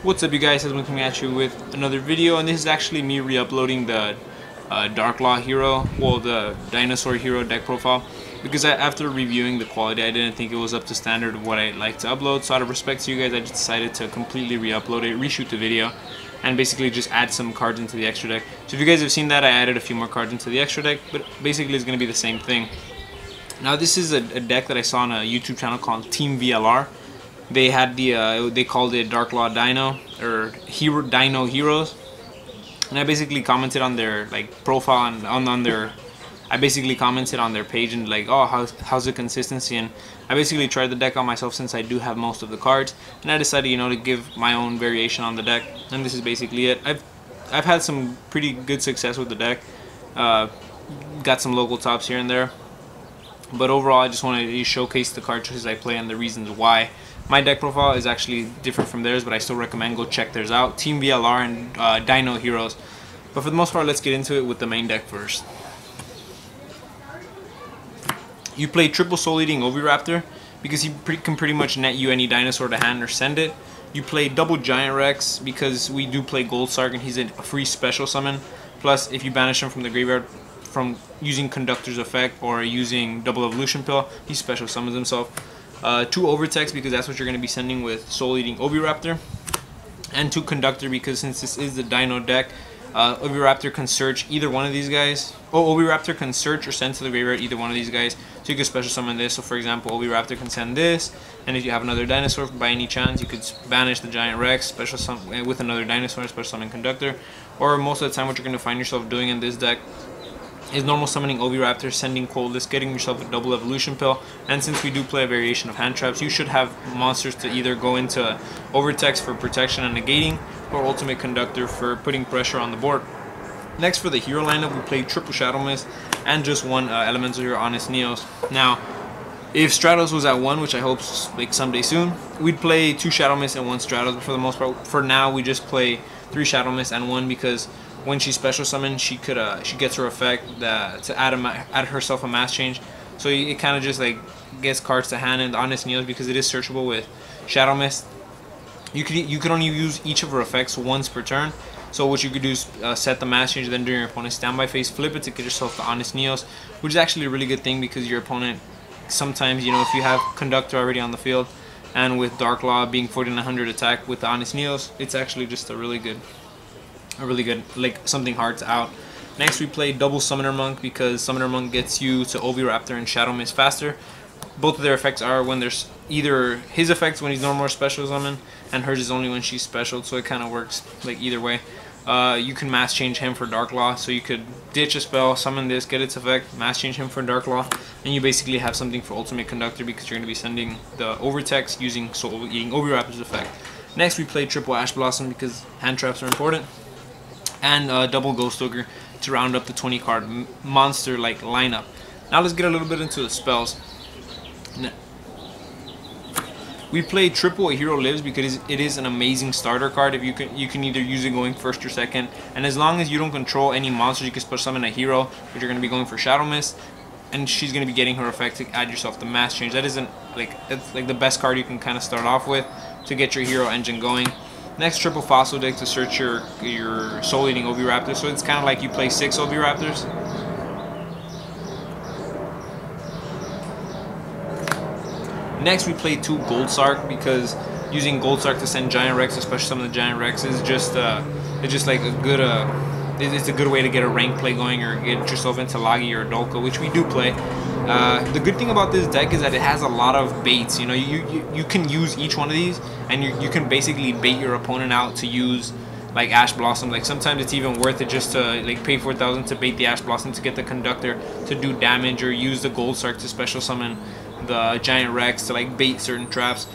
What's up, you guys? I'm coming at you with another video, and this is actually me re-uploading the Dark Law hero, well, the dinosaur hero deck profile, because after reviewing the quality, I didn't think it was up to standard of what I like to upload. So out of respect to you guys, I just decided to completely re-upload it, reshoot the video, and basically just add some cards into the extra deck. So if you guys have seen that, I added a few more cards into the extra deck, but basically it's going to be the same thing. Now this is a deck that I saw on a YouTube channel called Team VLR. They had they called it Dark Law Dino, or Dino Heroes, and I basically commented on their profile and on their, I basically commented on their page and oh, how's the consistency, and I basically tried the deck on myself since I do have most of the cards, and I decided to give my own variation on the deck, and this is basically it. I've had some pretty good success with the deck, got some local tops here and there, but overall I just wanted to showcase the card choices I play and the reasons why. My deck profile is actually different from theirs, but I still recommend go check theirs out. Team VLR and Dino Heroes. But for the most part, let's get into it with the main deck first. You play triple Soul Eating Oviraptor because he can pretty much net you any dinosaur to hand or send it. You play double Giant Rex because we do play Gold Sark and he's a free special summon. Plus, if you banish him from the graveyard from using Conductor's effect or using Double Evolution Pill, he special summons himself. 2 Overtext because that's what you're going to be sending with Soul Eating Oviraptor, and 2 Conductor because since this is the Dino deck, Oviraptor can search either one of these guys. Oviraptor can search or send to the graveyard either one of these guys, so you can special summon this. So for example, Oviraptor can send this, and if you have another dinosaur by any chance, you could banish the Giant Rex, special summon with another dinosaur, special summon Conductor. Or most of the time what you're going to find yourself doing in this deck is normal summoning Oviraptor, sending Coldest, getting yourself a Double Evolution Pill, and since we do play a variation of hand traps, you should have monsters to either go into Overtext for protection and negating, or Ultimate Conductor for putting pressure on the board. Next, for the hero lineup, we play triple Shadow Mist and just 1 Elemental Hero, Honest Neos. Now, if Stratos was at 1, which I hope someday soon, we'd play 2 Shadow Mist and 1 Stratos, but for the most part, for now, we just play 3 Shadow Mist and 1 because when she special summons, she gets her effect to add herself a mass change. So it kind of just gets cards to hand, and the Honest Neos, because it is searchable with Shadow Mist, you could only use each of her effects once per turn. So what you could do is set the mass change, then during your opponent's standby phase, flip it to get yourself the Honest Neos, which is actually a really good thing because your opponent sometimes, if you have Conductor already on the field, and with Dark Law being 4900 attack with the Honest Neos, it's actually just a really good, something hard to out. Next, we play double Summoner Monk because Summoner Monk gets you to Oviraptor and Shadow Mist faster. Both of their effects are when there's either his effects when he's normal or special summon, and hers is only when she's special, so it kind of works either way. You can mass change him for Dark Law, so you could ditch a spell, summon this, get its effect, mass change him for Dark Law, and you basically have something for Ultimate Conductor because you're going to be sending the Overtext using Soul Eating Oviraptor's effect. Next, we play triple Ash Blossom because hand traps are important, and double Ghost Ogre to round up the 20 card monster lineup. Now let's get a little bit into the spells. We play triple A Hero Lives because it is an amazing starter card. If you can either use it going first or second, and as long as you don't control any monsters, you can special summon a hero, but you're going to be going for Shadow Mist, and she's going to be getting her effect to add yourself the mass change. That isn't that's the best card you can kind of start off with to get your hero engine going. Next, triple Fossil deck to search your Soul Eating Oviraptor. So it's kind of like you play 6 Oviraptors. Next, we play 2 Gold Sark because using Gold Sark to send Giant Rex, especially some of the Giant Rex, is just it's just a good it's a good way to get a rank play going or get yourself into Lagi or Dolka, which we do play. The good thing about this deck is that it has a lot of baits. You can use each one of these, and you can basically bait your opponent out to use Ash Blossom. Sometimes it's even worth it just to pay 4,000 to bait the Ash Blossom to get the Conductor to do damage, or use the Gold Sark to special summon the Giant Rex to bait certain traps.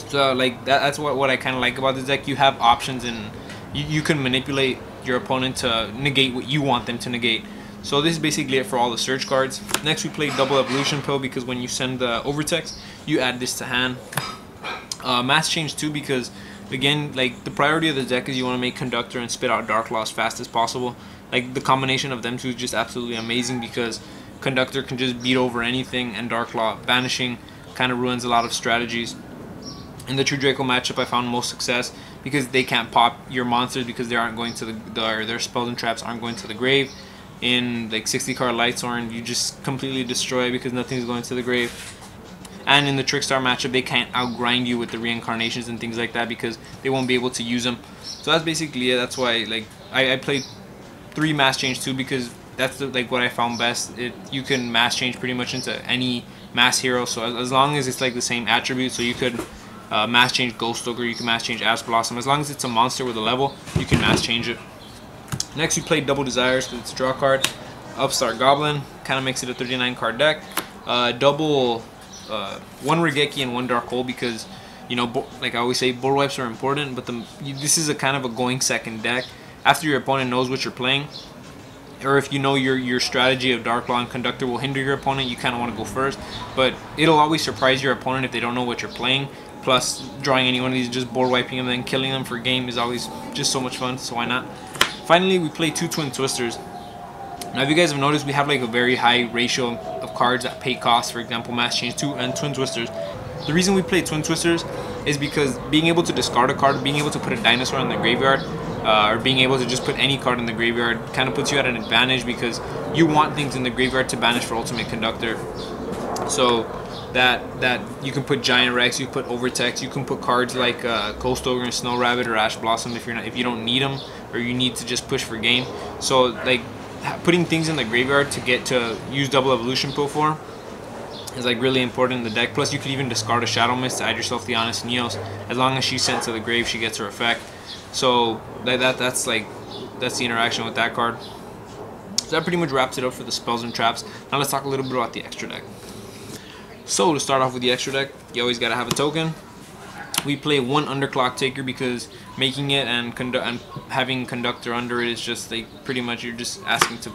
So that's what I kind of like about this deck. You have options, and you can manipulate your opponent to negate what you want them to negate. So this is basically it for all the search cards. Next, we play double Evolution Pill because when you send the Overtext, you add this to hand. Mass Change 2 because again, the priority of the deck is you want to make Conductor and spit out Dark Law as fast as possible. The combination of them two is just absolutely amazing because Conductor can just beat over anything, and Dark Law banishing kind of ruins a lot of strategies. In the True Draco matchup, I found most success because they can't pop your monsters because they aren't going to their spells and traps aren't going to the grave. In like 60 card Lightsworn, you just completely destroy because nothing's going to the grave. And in the Trickstar matchup, they can't outgrind you with the reincarnations and things like that because they won't be able to use them. So that's basically it. That's why like I played 3 mass change too, because that's like what I found best. You can mass change pretty much into any mass hero. So as long as it's like the same attribute, so you could mass change Ghost Ogre, you can mass change Ash Blossom. As long as it's a monster with a level, you can mass change it. Next, we played Double Desires because it's a draw card. Upstart Goblin kind of makes it a 39 card deck. Double 1 Regeki and 1 Dark Hole because, you know, like I always say, board wipes are important, but this is a kind of a going second deck. After your opponent knows what you're playing, or if you know your strategy of Dark Law and Conductor will hinder your opponent, you kind of want to go first. But it'll always surprise your opponent if they don't know what you're playing. Plus, drawing any one of these, just board wiping them, then killing them for game is always just so much fun, so why not? Finally, we play 2 Twin Twisters. Now, if you guys have noticed, we have like a very high ratio of cards that pay cost, for example, Mass Change 2 and Twin Twisters. The reason we play Twin Twisters is because being able to discard a card, being able to put a dinosaur in the graveyard, or being able to just put any card in the graveyard kind of puts you at an advantage because you want things in the graveyard to banish for Ultimate Conductor. So that you can put Giant Rex, you can put Overtext, you can put cards like Ghost Ogre and Snow Rabbit or Ash Blossom if you don't need them or you need to just push for game. So like putting things in the graveyard to get to use Double Evolution Pool for is like really important in the deck. Plus you could even discard a Shadow Mist to add yourself the Honest Neos. As long as she's sent to the grave, she gets her effect. So that's the interaction with that card. So that pretty much wraps it up for the spells and traps. Now let's talk a little bit about the extra deck. So to start off with the extra deck, you always gotta have a token. We play 1 Underclock Taker because making it and having Conductor under it is just like pretty much you're just asking to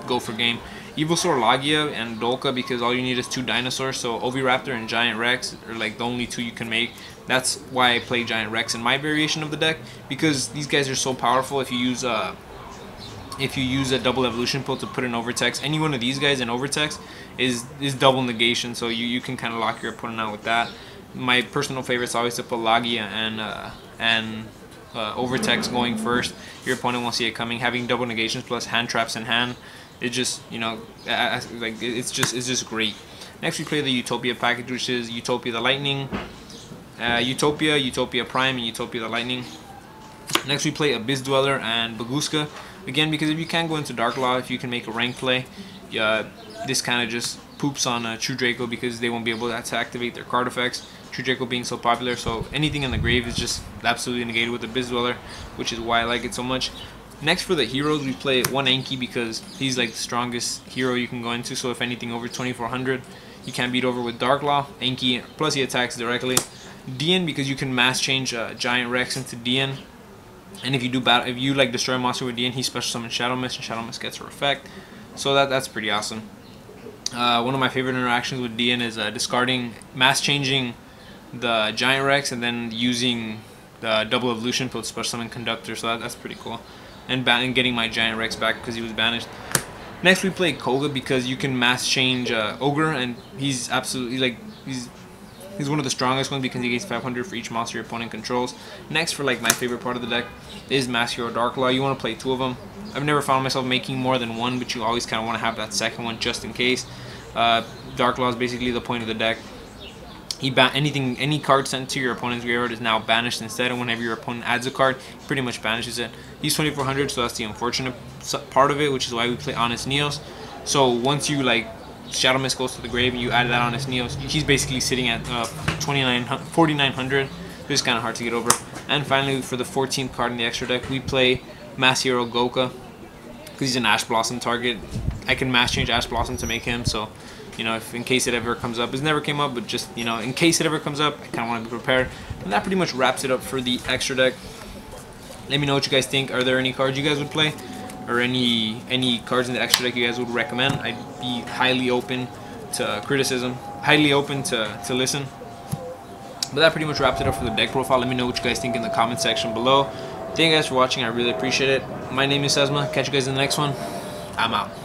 go for game. Evilsaur Lagia and Dolka because all you need is 2 dinosaurs. So Oviraptor and Giant Rex are like the only 2 you can make. That's why I play Giant Rex in my variation of the deck because these guys are so powerful. If you use a Double Evolution Pool to put an Overtext, any one of these guys in Overtext is double negation. So you can kind of lock your opponent out with that. My personal favorite is always to put Lagia and Overtext going first. Your opponent won't see it coming. Having double negations plus hand traps in hand, it just, you know, like it's just great. Next we play the Utopia package, which is Utopia the Lightning, Utopia Prime, and Utopia the Lightning. Next we play Abyss Dweller and Baguska. Again, because if you can't go into Dark Law, if you can make a rank play, this kind of just poops on True Draco because they won't be able to activate their card effects. True Draco being so popular, so anything in the grave is just absolutely negated with the Abyss Dweller, which is why I like it so much. Next for the heroes, we play 1 Enki because he's like the strongest hero you can go into, so if anything over 2400, you can't beat over with Dark Law. Enki, plus he attacks directly. Dian because you can mass change Giant Rex into Dian. And if you like destroy a monster with Dian, he special summons Shadow Mist, and Shadow Mist gets her effect. So that's pretty awesome. One of my favorite interactions with Dian is discarding, mass changing the Giant Rex, and then using the Double Evolution Pool to special summon Conductor. So that's pretty cool. And getting my Giant Rex back because he was banished. Next we play Koga because you can mass change Ogre, and he's absolutely like he's one of the strongest ones because he gains 500 for each monster your opponent controls. Next, for like my favorite part of the deck, is Mass Hero Dark Law. You want to play 2 of them. I've never found myself making more than 1, but you always kind of want to have that second one just in case. Dark Law is basically the point of the deck. Any card sent to your opponent's graveyard is now banished instead, and whenever your opponent adds a card, he pretty much banishes it. He's 2400, so that's the unfortunate part of it, which is why we play Honest Neos. So once you like Shadow Mist goes to the grave and you add that Honest Neos, he's basically sitting at 4900. So it's kind of hard to get over. And finally, for the 14th card in the extra deck, we play Mass Hero Goka because he's an Ash Blossom target. I can mass change Ash Blossom to make him, so you know, if in case it ever comes up. It's never came up, but just, you know, in case it ever comes up, I kind of want to be prepared. And that pretty much wraps it up for the extra deck. Let me know what you guys think. Are there any cards you guys would play, or any cards in the extra deck you guys would recommend? I'd be highly open to criticism, highly open to listen. But that pretty much wraps it up for the deck profile. Let me know what you guys think in the comment section below. Thank you guys for watching. I really appreciate it. My name is Sesma. Catch you guys in the next one. I'm out.